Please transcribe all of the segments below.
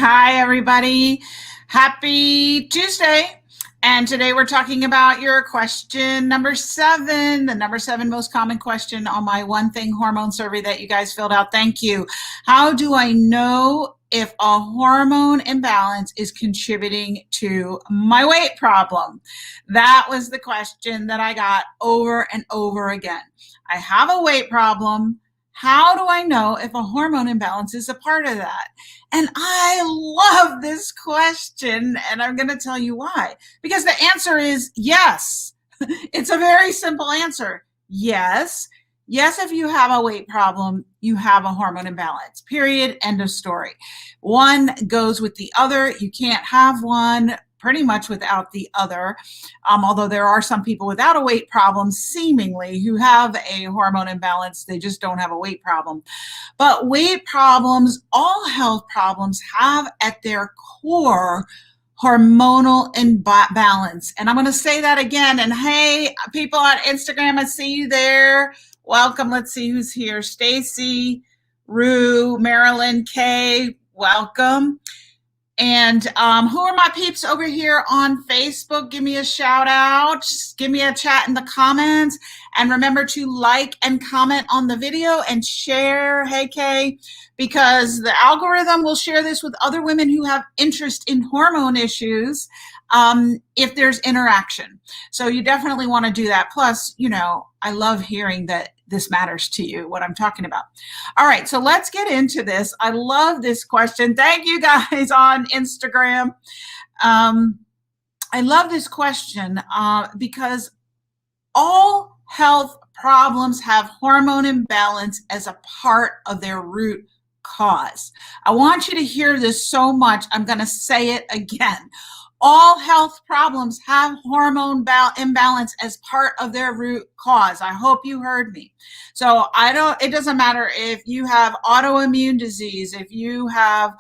Hi, everybody. Happy Tuesday. And today we're talking about your question number 7, the number 7 most common question on my OnE THING hormone survey that you guys filled out. Thank you. How do I know if a hormone imbalance is contributing to my weight problem? That was the question that I got over and over again. I have a weight problem. How do I know if a hormone imbalance is a part of that? And I love this question, and I'm going to tell you why. Because the answer is yes. It's a very simple answer. Yes. Yes, if you have a weight problem, you have a hormone imbalance. Period. End of story. One goes with the other. You can't have one pretty much without the other, although there are some people without a weight problem seemingly who have a hormone imbalance. They just don't have a weight problem. But weight problems, all health problems, have at their core hormonal imbalance. And I'm going to say that again. And hey, people on Instagram, I see you there. Welcome. Let's see who's here. Stacy, Rue, Marilyn, Kay, welcome. And who are my peeps over here on Facebook? Give me a shout out. Just give me a chat in the comments. And remember to like and comment on the video and share. Hey, Kay, because the algorithm will share this with other women who have interest in hormone issues if there's interaction. So you definitely want to do that. Plus, you know, I love hearing that this matters to you, what I'm talking about. All right, so let's get into this. I love this question. Thank you guys on Instagram. I love this question because all health problems have hormone imbalance as a part of their root cause. I want you to hear this so much, I'm going to say it again. All health problems have hormone imbalance as part of their root cause. I hope you heard me. So it doesn't matter if you have autoimmune disease, if you have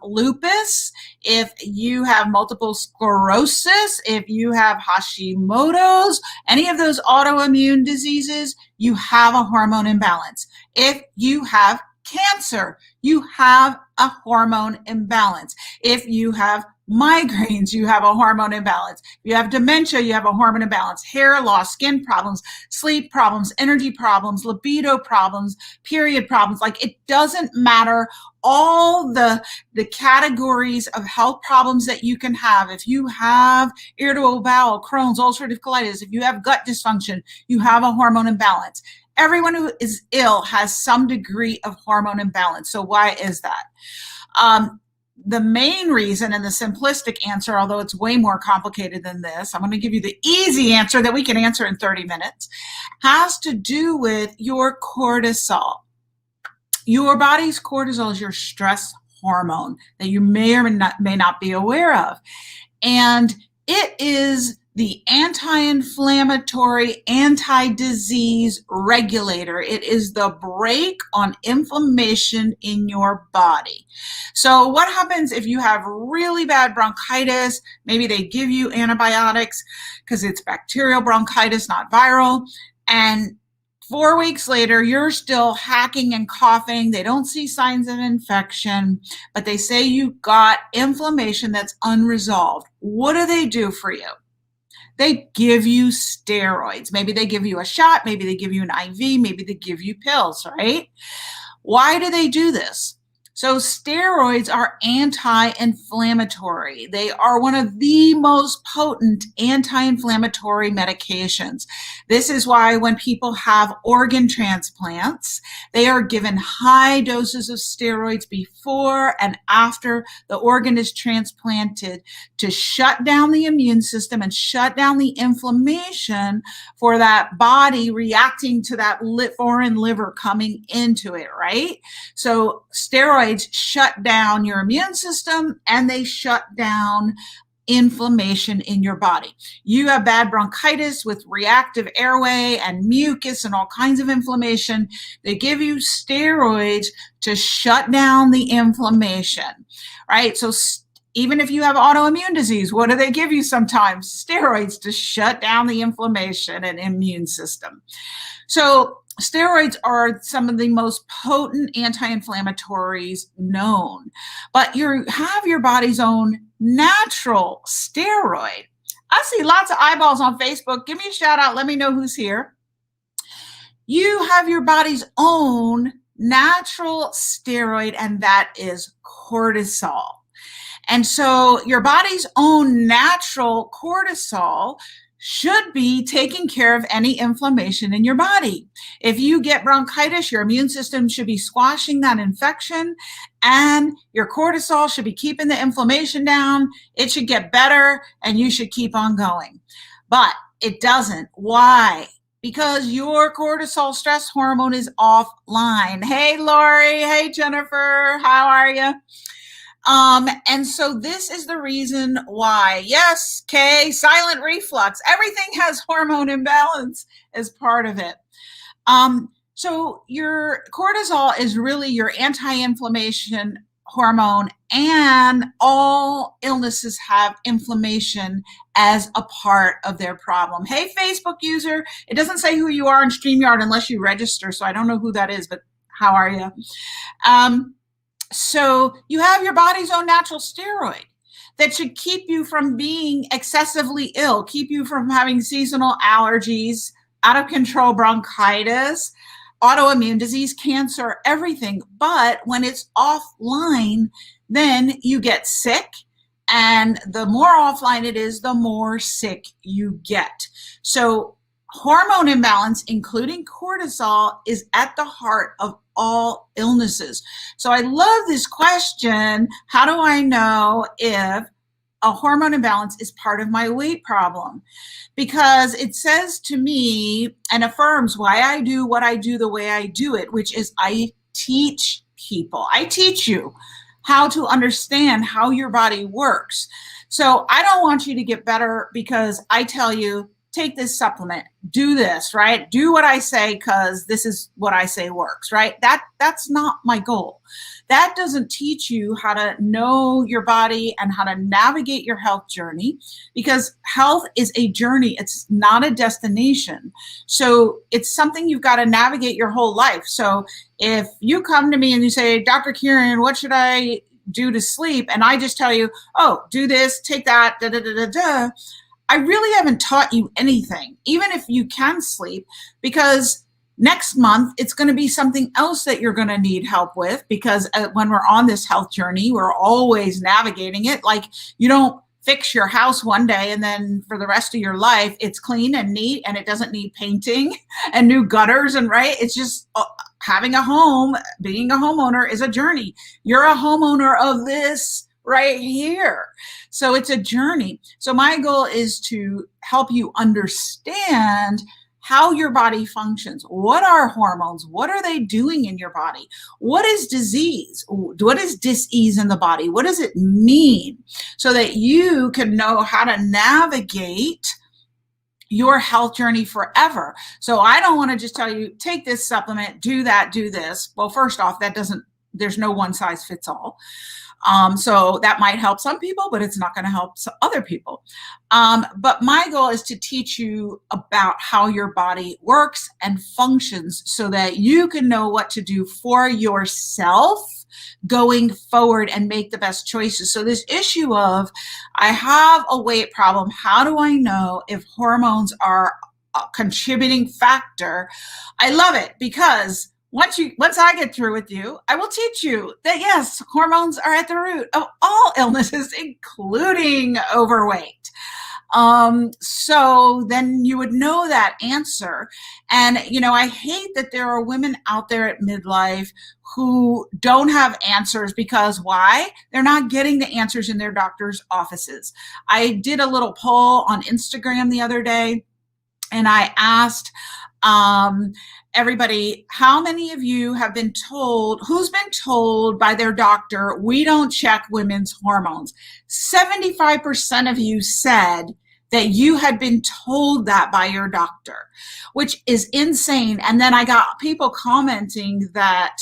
lupus, if you have multiple sclerosis, if you have Hashimoto's, any of those autoimmune diseases, you have a hormone imbalance. If you have cancer, you have a hormone imbalance. If you have migraines, you have a hormone imbalance. If you have dementia, you have a hormone imbalance. Hair loss, skin problems, sleep problems, energy problems, libido problems, period problems. Like, it doesn't matter. All the categories of health problems that you can have. If you have irritable bowel, Crohn's, ulcerative colitis, if you have gut dysfunction, you have a hormone imbalance. Everyone who is ill has some degree of hormone imbalance. So why is that? The main reason, and the simplistic answer, although it's way more complicated than this, I'm going to give you the easy answer that we can answer in 30 minutes, has to do with your cortisol. Your body's cortisol is your stress hormone that you may or may not be aware of. And it is the anti-inflammatory, anti-disease regulator. It is the brake on inflammation in your body. So what happens if you have really bad bronchitis? Maybe they give you antibiotics because it's bacterial bronchitis, not viral. And 4 weeks later, you're still hacking and coughing. They don't see signs of infection, but they say you got inflammation that's unresolved. What do they do for you? They give you steroids. Maybe they give you a shot. Maybe they give you an IV. Maybe they give you pills, right? Why do they do this? So steroids are anti-inflammatory. They are one of the most potent anti-inflammatory medications. This is why when people have organ transplants, they are given high doses of steroids before and after the organ is transplanted to shut down the immune system and shut down the inflammation for that body reacting to that foreign liver coming into it, right? So steroids shut down your immune system and they shut down inflammation in your body. You have bad bronchitis with reactive airway and mucus and all kinds of inflammation. They give you steroids to shut down the inflammation, right? So even if you have autoimmune disease, what do they give you sometimes? Steroids to shut down the inflammation and immune system. So steroids are some of the most potent anti-inflammatories known, but you have your body's own natural steroid. I see lots of eyeballs on Facebook. Give me a shout out. Let me know who's here. You have your body's own natural steroid, and that is cortisol. And so your body's own natural cortisol should be taking care of any inflammation in your body. If you get bronchitis, your immune system should be squashing that infection, and your cortisol should be keeping the inflammation down. It should get better, and you should keep on going. But it doesn't. Why? Because your cortisol stress hormone is offline. Hey, Lori. Hey, Jennifer. How are you? And so this is the reason why, yes, Kay, silent reflux, everything has hormone imbalance as part of it. So your cortisol is really your anti-inflammation hormone, and all illnesses have inflammation as a part of their problem. Hey, Facebook user, it doesn't say who you are in StreamYard unless you register, so I don't know who that is, but how are you? So you have your body's own natural steroid that should keep you from being excessively ill, keep you from having seasonal allergies, out of control bronchitis, autoimmune disease, cancer, everything. But when it's offline, then you get sick. And the more offline it is, the more sick you get. So hormone imbalance, including cortisol, is at the heart of all illnesses. So I love this question. How do I know if a hormone imbalance is part of my weight problem? Because it says to me and affirms why I do what I do the way I do it, which is I teach people. I teach you how to understand how your body works. So I don't want you to get better because I tell you, take this supplement, do this, right? Do what I say because this is what I say works, right? That's not my goal. That doesn't teach you how to know your body and how to navigate your health journey, because health is a journey. It's not a destination. So it's something you've got to navigate your whole life. So if you come to me and you say, Dr. Kieran, what should I do to sleep? And I just tell you, oh, do this, take that, da, da, da, da, da. I really haven't taught you anything, even if you can sleep, because next month it's going to be something else that you're going to need help with, because when we're on this health journey, we're always navigating it. Like, you don't fix your house one day and then for the rest of your life it's clean and neat and it doesn't need painting and new gutters, and right, it's just having a home, being a homeowner is a journey. You're a homeowner of this right here. So it's a journey. So my goal is to help you understand how your body functions. What are hormones? What are they doing in your body? What is disease? What is dis-ease in the body? What does it mean? So that you can know how to navigate your health journey forever. So I don't want to just tell you, take this supplement, do that, do this. Well, first off, there's no one size fits all. So that might help some people, but it's not going to help other people. But my goal is to teach you about how your body works and functions so that you can know what to do for yourself going forward and make the best choices. So this issue of, I have a weight problem, how do I know if hormones are a contributing factor? I love it, because once I get through with you, I will teach you that yes, hormones are at the root of all illnesses, including overweight. So then you would know that answer. And, I hate that there are women out there at midlife who don't have answers, because why? They're not getting the answers in their doctor's offices. I did a little poll on Instagram the other day, and I asked, everybody, how many of you have been told, who's been told by their doctor, we don't check women's hormones? 75% of you said that you had been told that by your doctor, which is insane. And then I got people commenting that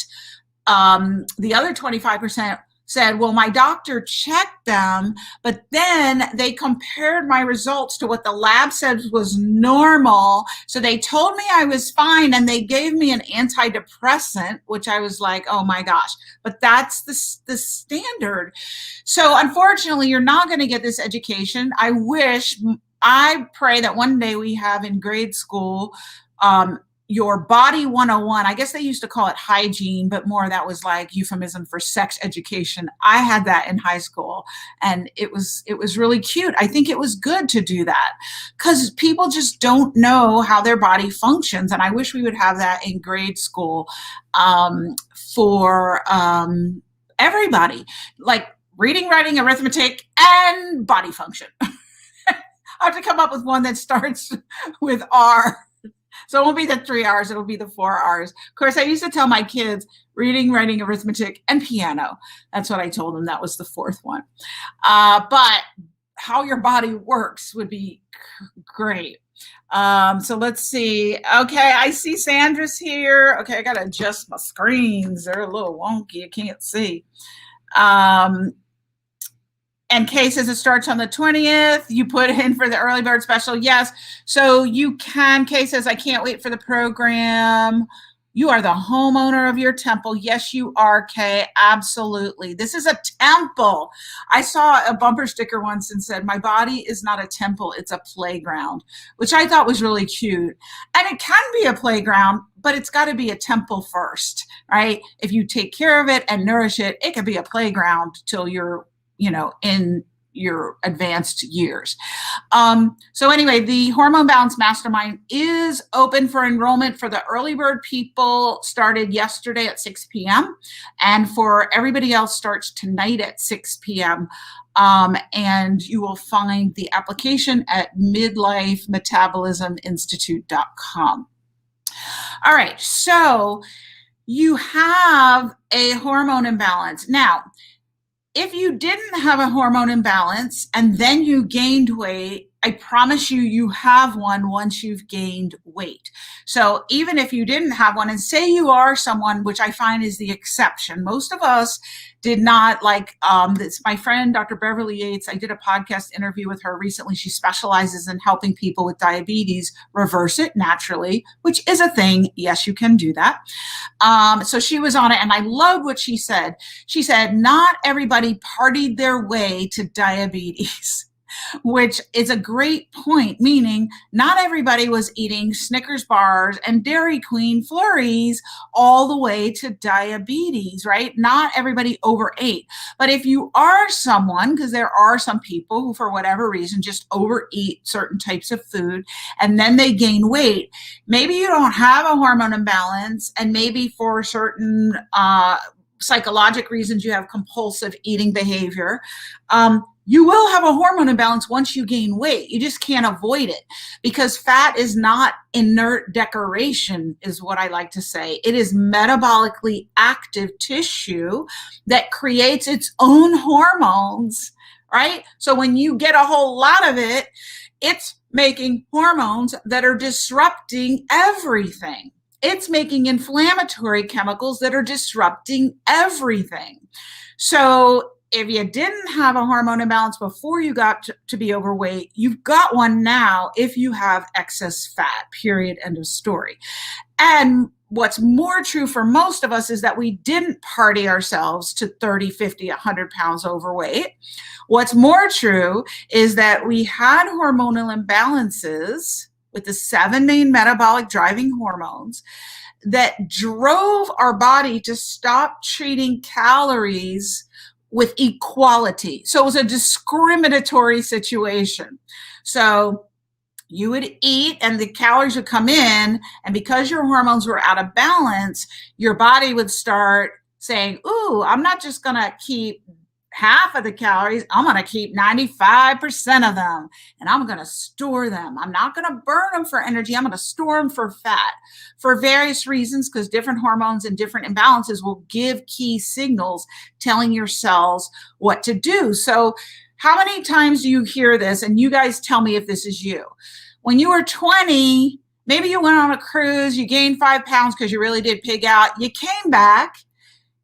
the other 25% said, well, my doctor checked them, but then they compared my results to what the lab said was normal. So they told me I was fine and they gave me an antidepressant, which I was like, oh my gosh, but that's the standard. So unfortunately, you're not going to get this education. I pray that one day we have in grade school, your body 101. I guess they used to call it hygiene, but more that was like euphemism for sex education. I had that in high school and it was really cute. I think it was good to do that because people just don't know how their body functions. And I wish we would have that in grade school for everybody, like reading, writing, arithmetic, and body function. I have to come up with one that starts with R. So it won't be the 3 R's, it'll be the 4 R's. Of course, I used to tell my kids reading, writing, arithmetic, and piano. That's what I told them. That was the fourth one. But how your body works would be great. So let's see. Okay, I see Sandra's here. Okay, I got to adjust my screens. They're a little wonky. I can't see. And Kay says it starts on the 20th. You put in for the early bird special. Yes. So you can. Kay says, I can't wait for the program. You are the homeowner of your temple. Yes, you are, Kay. Absolutely. This is a temple. I saw a bumper sticker once and said, my body is not a temple. It's a playground, which I thought was really cute. And it can be a playground, but it's got to be a temple first, right? If you take care of it and nourish it, it can be a playground till you're in your advanced years. So anyway, the Hormone Balance Mastermind is open for enrollment for the early bird people. Started yesterday at 6 p.m. And for everybody else starts tonight at 6 p.m. And you will find the application at midlifemetabolisminstitute.com. All right, so you have a hormone imbalance. Now, if you didn't have a hormone imbalance and then you gained weight, I promise you have one once you've gained weight. So even if you didn't have one, and say you are someone, which I find is the exception, most of us did not, like this. My friend, Dr. Beverly Yates, I did a podcast interview with her recently. She specializes in helping people with diabetes reverse it naturally, which is a thing. Yes, you can do that. So she was on it and I loved what she said. She said, not everybody partied their way to diabetes. Which is a great point, meaning not everybody was eating Snickers bars and Dairy Queen flurries all the way to diabetes, right? Not everybody overate. But if you are someone, because there are some people who, for whatever reason, just overeat certain types of food and then they gain weight, maybe you don't have a hormone imbalance, and maybe for certain psychologic reasons you have compulsive eating behavior. You will have a hormone imbalance once you gain weight. You just can't avoid it because fat is not inert decoration, is what I like to say. It is metabolically active tissue that creates its own hormones, right? So when you get a whole lot of it, it's making hormones that are disrupting everything. It's making inflammatory chemicals that are disrupting everything. So if you didn't have a hormone imbalance before you got to be overweight, you've got one now if you have excess fat, period, end of story. And what's more true for most of us is that we didn't party ourselves to 30, 50, 100 pounds overweight. What's more true is that we had hormonal imbalances with the 7 main metabolic driving hormones that drove our body to stop treating calories with equality. So it was a discriminatory situation. So you would eat and the calories would come in, and because your hormones were out of balance, your body would start saying, ooh, I'm not just gonna keep half of the calories, I'm gonna keep 95% of them, and I'm gonna store them. I'm not gonna burn them for energy, I'm gonna store them for fat for various reasons, because different hormones and different imbalances will give key signals telling your cells what to do. So how many times do you hear this? And you guys tell me if this is you. When you were 20, maybe you went on a cruise, you gained 5 pounds because you really did pig out, you came back,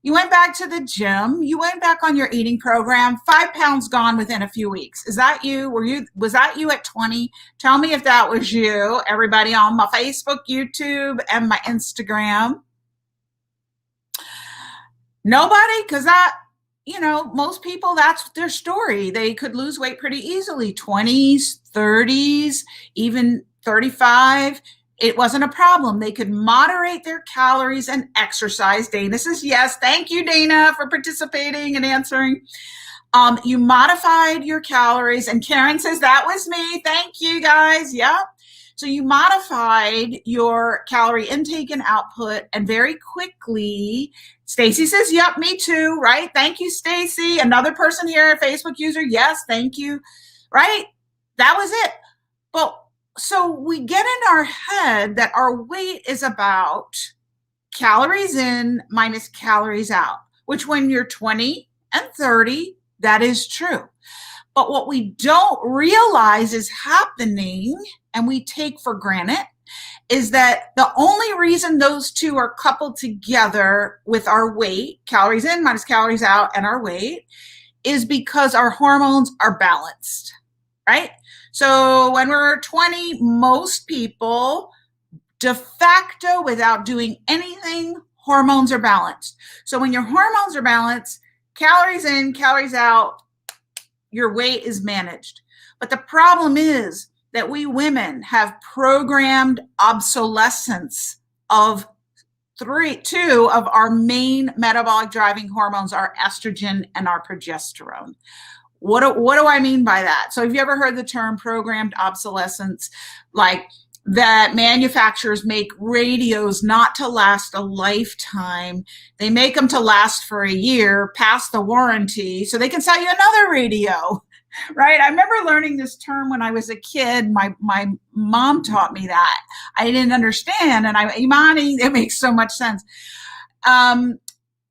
You went back to the gym. You went back on your eating program. 5 pounds gone within a few weeks. Is that you? Was that you at 20? Tell me if that was you. Everybody on my Facebook, YouTube, and my Instagram. Nobody? Because most people, that's their story. They could lose weight pretty easily. 20s, 30s, even 35. It wasn't a problem. They could moderate their calories and exercise. Dana says yes. Thank you, Dana, for participating and answering. You modified your calories. And Karen says, that was me. Thank you, guys. Yeah. So you modified your calorie intake and output, and very quickly, Stacy says, yep, me too, right? Thank you, Stacy. Another person here, a Facebook user. Yes, thank you. Right? That was it. But so we get in our head that our weight is about calories in minus calories out, which when you're 20 and 30, that is true. But what we don't realize is happening, and we take for granted, is that the only reason those two are coupled together with our weight, calories in minus calories out, and our weight, is because our hormones are balanced, right? So when we're 20, most people, de facto, without doing anything, hormones are balanced. So when your hormones are balanced, calories in, calories out, your weight is managed. But the problem is that we women have programmed obsolescence of two of our main metabolic driving hormones, our estrogen and our progesterone. What do I mean by that? So have you ever heard the term programmed obsolescence? Like that manufacturers make radios not to last a lifetime. They make them to last for a year, past the warranty, so they can sell you another radio, right? I remember learning this term when I was a kid. My mom taught me that. I didn't understand, and Imani, it makes so much sense.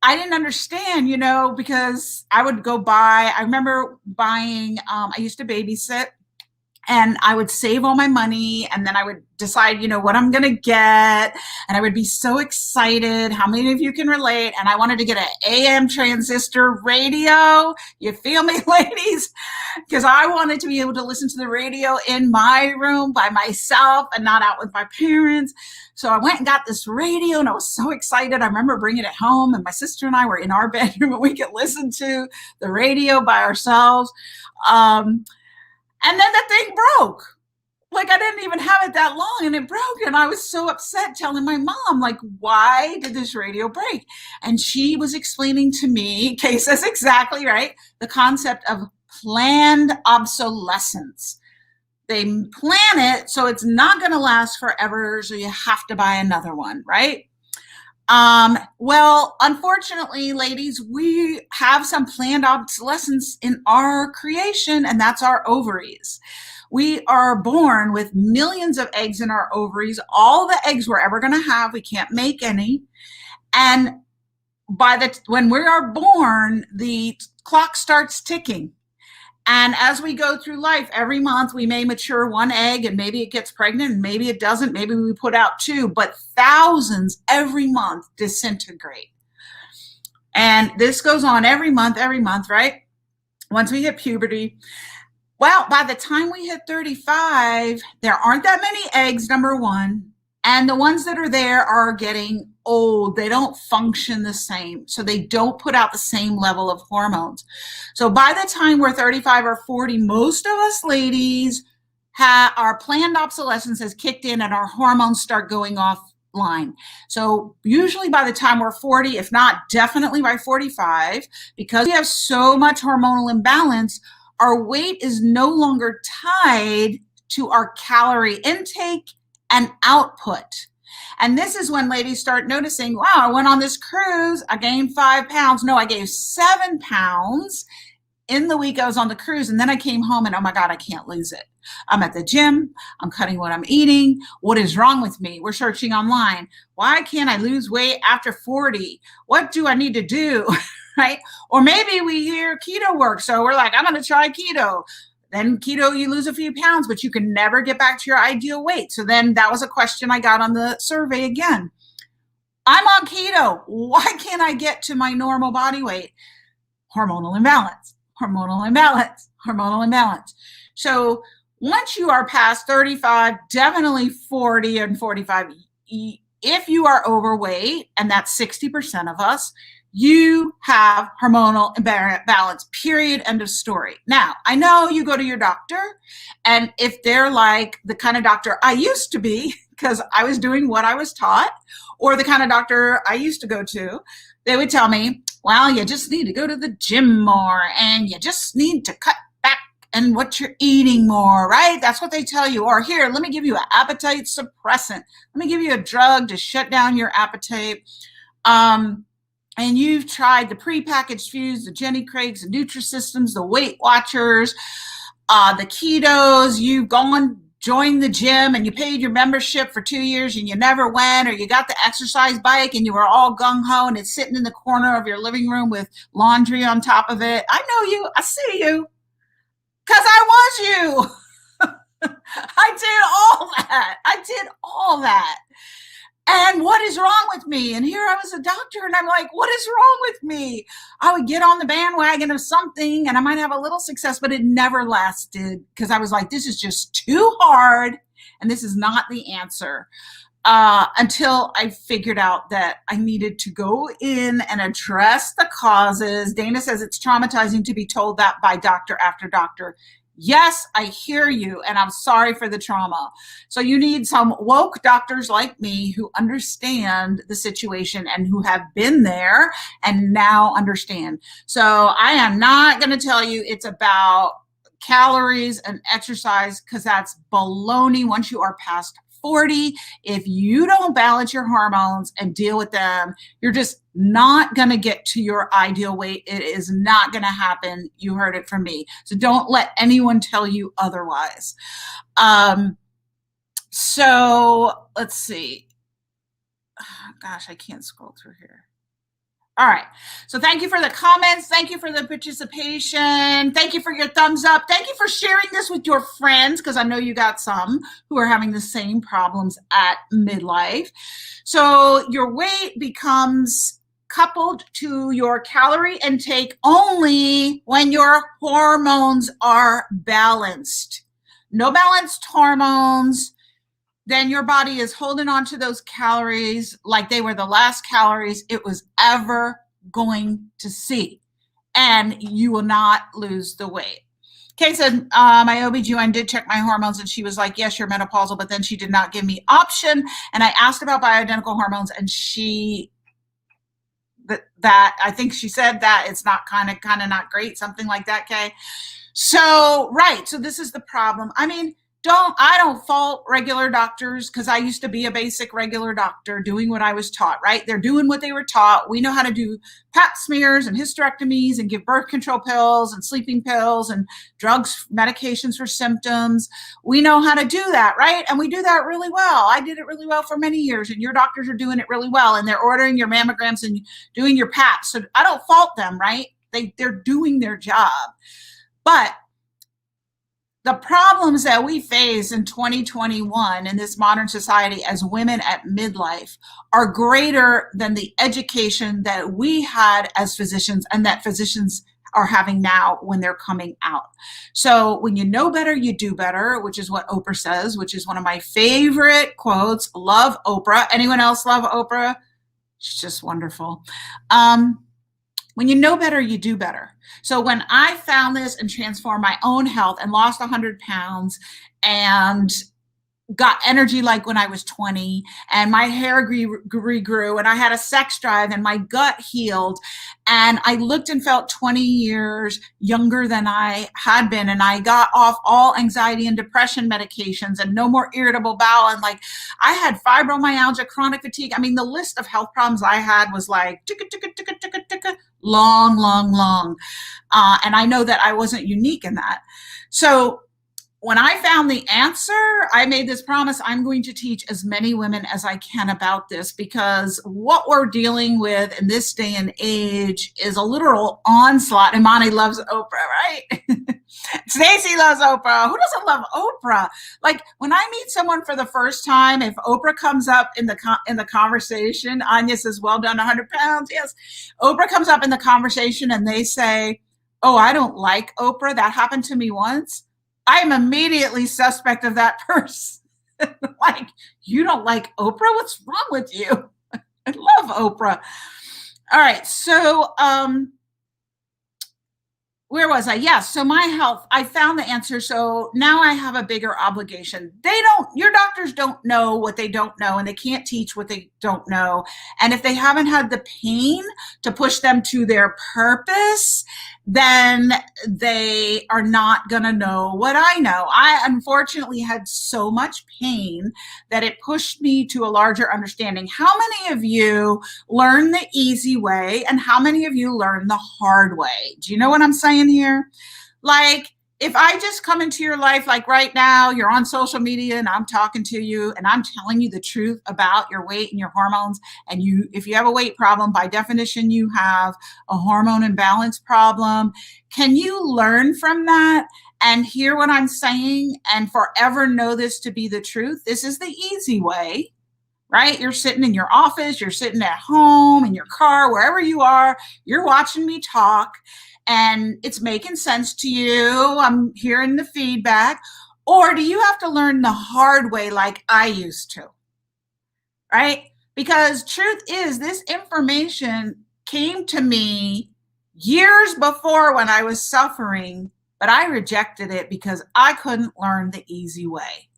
I didn't understand, because I would go buy, I remember buying, I used to babysit, and I would save all my money, and then I would decide, what I'm going to get. And I would be so excited. How many of you can relate? And I wanted to get an AM transistor radio. You feel me, ladies? Because I wanted to be able to listen to the radio in my room by myself and not out with my parents. So I went and got this radio, and I was so excited. I remember bringing it home, and my sister and I were in our bedroom, and we could listen to the radio by ourselves. And then the thing broke. Like, I didn't even have it that long, and it broke. And I was so upset, telling my mom, like, why did this radio break? And she was explaining to me, Kay says exactly right, the concept of planned obsolescence. They plan it so it's not going to last forever, so you have to buy another one, right? Well, unfortunately, ladies, we have some planned obsolescence in our creation, and that's our ovaries. We are born with millions of eggs in our ovaries, all the eggs we're ever going to have. We can't make any. And when we are born, the clock starts ticking. And as we go through life, every month we may mature one egg, and maybe it gets pregnant, and maybe it doesn't. Maybe we put out two, but thousands every month disintegrate. And this goes on every month, right? Once we hit puberty, well, by the time we hit 35, there aren't that many eggs, number one. And the ones that are there are getting old. They don't function the same. So they don't put out the same level of hormones. So by the time we're 35 or 40, most of us ladies our planned obsolescence has kicked in, and our hormones start going offline. So usually by the time we're 40, if not definitely by 45, because we have so much hormonal imbalance, our weight is no longer tied to our calorie intake and output. And this is when ladies start noticing, wow, I went on this cruise, I gained 5 pounds. No, I gained 7 pounds in the week I was on the cruise. And then I came home and, oh my God, I can't lose it. I'm at the gym. I'm cutting what I'm eating. What is wrong with me? We're searching online. Why can't I lose weight after 40? What do I need to do? Right? Or maybe we hear keto works. So we're like, I'm going to try keto. Then keto, you lose a few pounds, but you can never get back to your ideal weight. So then that was a question I got on the survey again. I'm on keto. Why can't I get to my normal body weight? Hormonal imbalance, hormonal imbalance, hormonal imbalance. So once you are past 35, definitely 40 and 45, if you are overweight, and that's 60% of us, you have hormonal imbalance, period, end of story. Now, I know you go to your doctor, and if they're like the kind of doctor I used to be, because I was doing what I was taught, or the kind of doctor I used to go to, they would tell me, well, you just need to go to the gym more, and you just need to cut back and what you're eating more, right? That's what they tell you. Or here, let me give you an appetite suppressant. Let me give you a drug to shut down your appetite. And you've tried the prepackaged foods, the Jenny Craigs, the Nutrisystems, the Weight Watchers, the ketos. You've gone, joined the gym, and you paid your membership for 2 years and you never went, or you got the exercise bike and you were all gung-ho and it's sitting in the corner of your living room with laundry on top of it. I know you. I see you. Because I was you. I did all that. I did all that. And what is wrong with me? And here I was a doctor, and I'm like, what is wrong with me? I would get on the bandwagon of something, and I might have a little success, but it never lasted because I was like, this is just too hard, and this is not the answer. Until I figured out that I needed to go in and address the causes. Dana says it's traumatizing to be told that by doctor after doctor. Yes, I hear you, and I'm sorry for the trauma. So you need some woke doctors like me who understand the situation and who have been there and now understand. So I am not going to tell you it's about calories and exercise, because that's baloney. Once you are past 40, if you don't balance your hormones and deal with them, you're just not going to get to your ideal weight. It is not going to happen. You heard it from me. So don't let anyone tell you otherwise. So let's see. Oh, gosh, I can't scroll through here. All right. So thank you for the comments. Thank you for the participation. Thank you for your thumbs up. Thank you for sharing this with your friends, because I know you got some who are having the same problems at midlife. So your weight becomes coupled to your calorie intake only when your hormones are balanced. No balanced hormones, then your body is holding on to those calories like they were the last calories it was ever going to see. And you will not lose the weight. Kay said, my OBGYN did check my hormones, and she was like, yes, you're menopausal, but then she did not give me option. And I asked about bioidentical hormones, and that I think she said that it's not kind of not great, something like that, Kay. So, right. So this is the problem. I mean, I don't fault regular doctors, because I used to be a basic regular doctor doing what I was taught, right? They're doing what they were taught. We know how to do pap smears and hysterectomies and give birth control pills and sleeping pills and drugs, medications for symptoms. We know how to do that, right? And we do that really well. I did it really well for many years, and your doctors are doing it really well, and they're ordering your mammograms and doing your paps. So I don't fault them, right? They're doing their job. But the problems that we face in 2021 in this modern society as women at midlife are greater than the education that we had as physicians and that physicians are having now when they're coming out. So when you know better, you do better, which is what Oprah says, which is one of my favorite quotes. Love Oprah. Anyone else love Oprah? She's just wonderful. When you know better, you do better. So when I found this and transformed my own health and lost 100 pounds and got energy like when I was 20, and my hair regrew, and I had a sex drive, and my gut healed, and I looked and felt 20 years younger than I had been, and I got off all anxiety and depression medications and no more irritable bowel, and like I had fibromyalgia, chronic fatigue. I mean, the list of health problems I had was like long. And I know that I wasn't unique in that. So when I found the answer, I made this promise I'm going to teach as many women as I can about this, because what we're dealing with in this day and age is a literal onslaught. And Monty loves Oprah, right? Stacey loves Oprah. Who doesn't love Oprah? Like when I meet someone for the first time, if Oprah comes up in the conversation, Anya says, "Well done, 100 pounds." Yes, Oprah comes up in the conversation and they say, "Oh, I don't like Oprah. That happened to me once." I am immediately suspect of that person. Like, you don't like Oprah? What's wrong with you? I love Oprah. All right. So, where was I? Yes. So my health, I found the answer. So now I have a bigger obligation. Your doctors don't know what they don't know, and they can't teach what they don't know. And if they haven't had the pain to push them to their purpose, then they are not going to know what I know. I unfortunately had so much pain that it pushed me to a larger understanding. How many of you learn the easy way, and how many of you learn the hard way? Do you know what I'm saying here? Like, if I just come into your life, like right now, you're on social media and I'm talking to you and I'm telling you the truth about your weight and your hormones, and if you have a weight problem, by definition, you have a hormone imbalance problem. Can you learn from that and hear what I'm saying and forever know this to be the truth? This is the easy way, right? You're sitting in your office, you're sitting at home, in your car, wherever you are, you're watching me talk, and it's making sense to you. I'm hearing the feedback. Or do you have to learn the hard way like I used to, right? Because truth is, this information came to me years before when I was suffering, but I rejected it because I couldn't learn the easy way.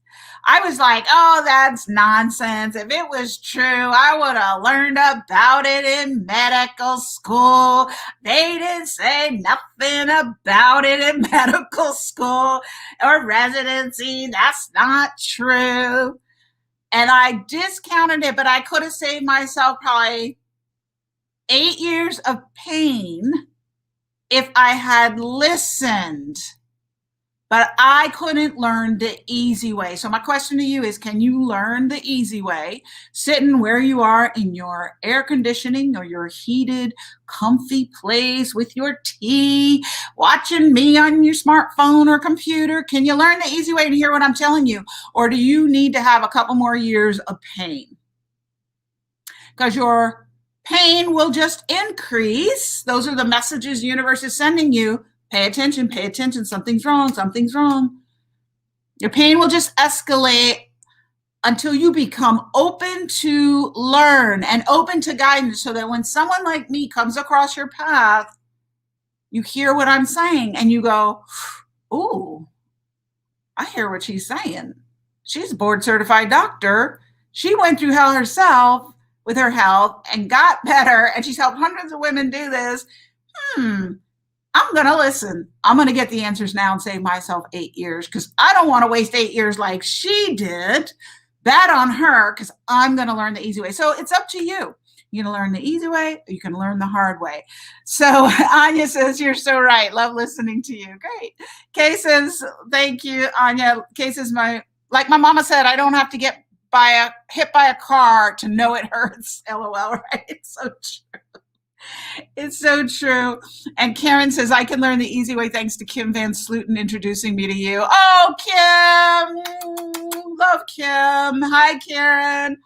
I was like, oh, that's nonsense. If it was true, I would have learned about it in medical school. They didn't say nothing about it in medical school or residency. That's not true. And I discounted it, but I could have saved myself probably 8 years of pain if I had listened. But I couldn't learn the easy way. So my question to you is, can you learn the easy way, sitting where you are in your air conditioning or your heated, comfy place with your tea, watching me on your smartphone or computer? Can you learn the easy way and hear what I'm telling you? Or do you need to have a couple more years of pain? Because your pain will just increase. Those are the messages the universe is sending you. Pay attention, something's wrong, something's wrong. Your pain will just escalate until you become open to learn and open to guidance, so that when someone like me comes across your path, you hear what I'm saying and you go, ooh, I hear what she's saying. She's a board certified doctor. She went through hell herself with her health and got better, and she's helped hundreds of women do this. I'm going to listen. I'm going to get the answers now and save myself 8 years, because I don't want to waste 8 years like she did. Bad on her, because I'm going to learn the easy way. So it's up to you. You can learn the easy way, or you can learn the hard way. So Anya says, you're so right. Love listening to you. Great. Kay says, thank you, Anya. Kay says, like my mama said, I don't have to get hit by a car to know it hurts. LOL, right? It's so true. It's so true. And Karen says, I can learn the easy way thanks to Kim Van Sluten introducing me to you. Oh, Kim. Love Kim. Hi, Karen.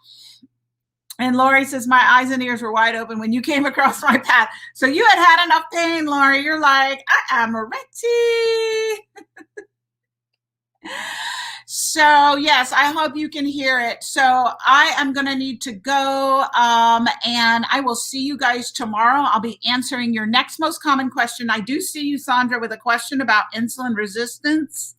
And Lori says, my eyes and ears were wide open when you came across my path. So you had enough pain, Lori. You're like, I am ready. So yes, I hope you can hear it. So I am going to need to go, and I will see you guys tomorrow. I'll be answering your next most common question. I do see you, Sandra, with a question about insulin resistance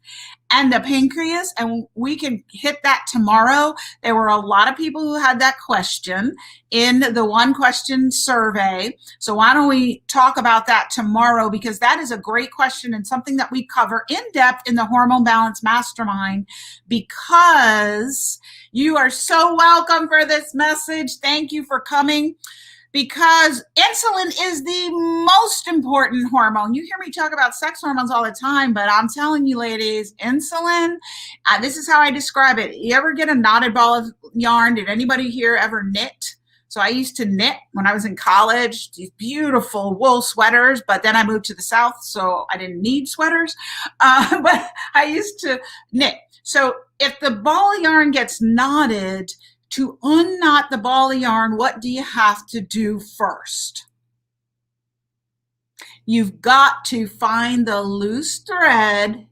and the pancreas, and we can hit that tomorrow. There were a lot of people who had that question in the one question survey. So why don't we talk about that tomorrow, because that is a great question and something that we cover in depth in the Hormone Balance Mastermind, because you are so welcome for this message. Thank you for coming. because insulin is the most important hormone. You hear me talk about sex hormones all the time, but I'm telling you, ladies, insulin, this is how I describe it. You ever get a knotted ball of yarn? Did anybody here ever knit? So I used to knit when I was in college, these beautiful wool sweaters, but then I moved to the South, so I didn't need sweaters, but I used to knit. So if the ball of yarn gets knotted, to unknot the ball of yarn, what do you have to do first? You've got to find the loose thread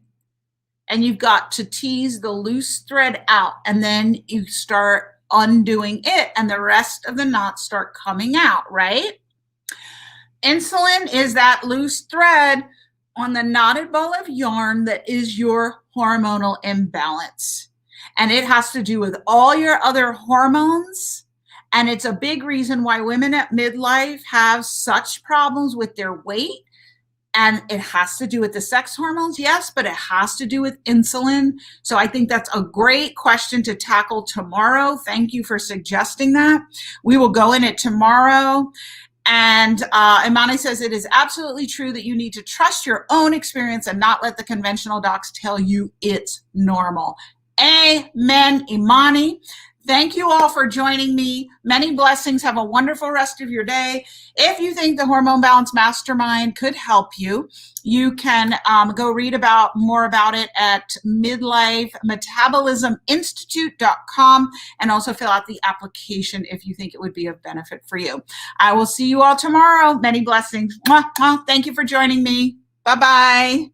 and you've got to tease the loose thread out, and then you start undoing it and the rest of the knots start coming out, right? Insulin is that loose thread on the knotted ball of yarn that is your hormonal imbalance. And it has to do with all your other hormones. And it's a big reason why women at midlife have such problems with their weight. And it has to do with the sex hormones, yes, but it has to do with insulin. So I think that's a great question to tackle tomorrow. Thank you for suggesting that. We will go in it tomorrow. And Imani says it is absolutely true that you need to trust your own experience and not let the conventional docs tell you it's normal. Amen, Imani. Thank you all for joining me. Many blessings. Have a wonderful rest of your day. If you think the Hormone Balance Mastermind could help you, you can go read more about it at midlifemetabolisminstitute.com and also fill out the application if you think it would be of benefit for you. I will see you all tomorrow. Many blessings. Mwah, mwah. Thank you for joining me. Bye-bye.